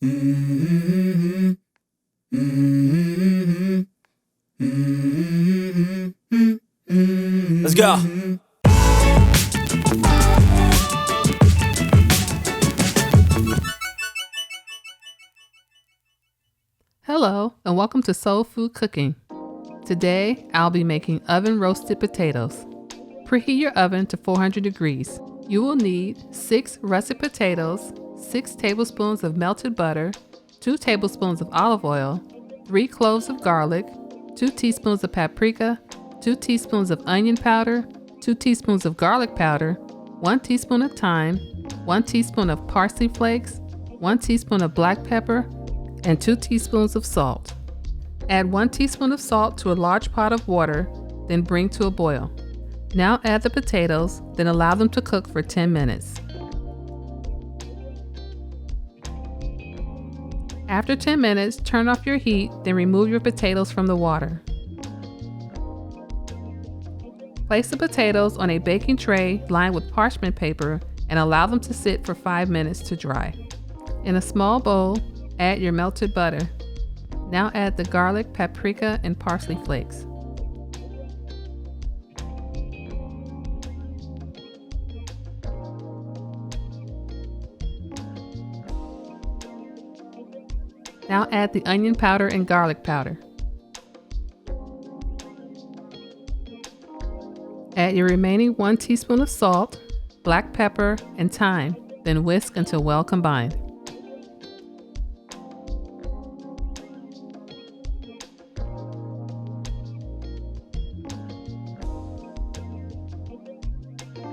Let's go. Hello, and welcome to Soul Food Cooking. Today, I'll be making oven roasted potatoes. Preheat your oven to 400 degrees. You will need 6 russet potatoes, 6 tablespoons of melted butter, 2 tablespoons of olive oil, 3 cloves of garlic, 2 teaspoons of paprika, 2 teaspoons of onion powder, 2 teaspoons of garlic powder, 1 teaspoon of thyme, 1 teaspoon of parsley flakes, 1 teaspoon of black pepper, and 2 teaspoons of salt. Add 1 teaspoon of salt to a large pot of water, then bring to a boil. Now add the potatoes, then allow them to cook for 10 minutes. After 10 minutes, turn off your heat, then remove your potatoes from the water. Place the potatoes on a baking tray lined with parchment paper and allow them to sit for 5 minutes to dry. In a small bowl, add your melted butter. Now add the garlic, paprika, and parsley flakes. Now add the onion powder and garlic powder. Add your remaining 1 teaspoon of salt, black pepper, and thyme, then whisk until well combined.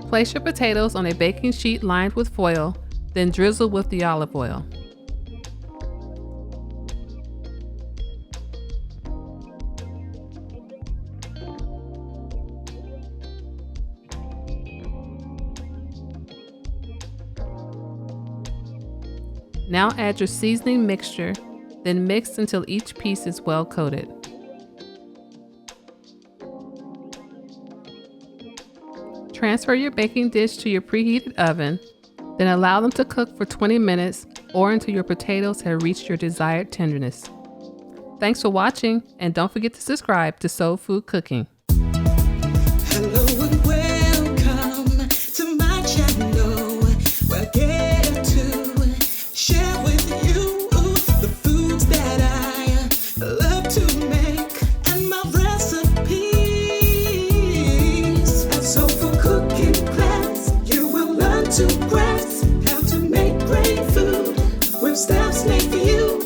Place your potatoes on a baking sheet lined with foil, then drizzle with the olive oil. Now add your seasoning mixture, then mix until each piece is well coated. Transfer your baking dish to your preheated oven, then allow them to cook for 20 minutes or until your potatoes have reached your desired tenderness. Thanks for watching, and don't forget to subscribe to Soul Food Cooking. Hello and welcome to my channel. We're getting to share with you the foods that I love to make and my recipes. A soul food cooking class, you will learn to grasp how to make great food with steps made for you.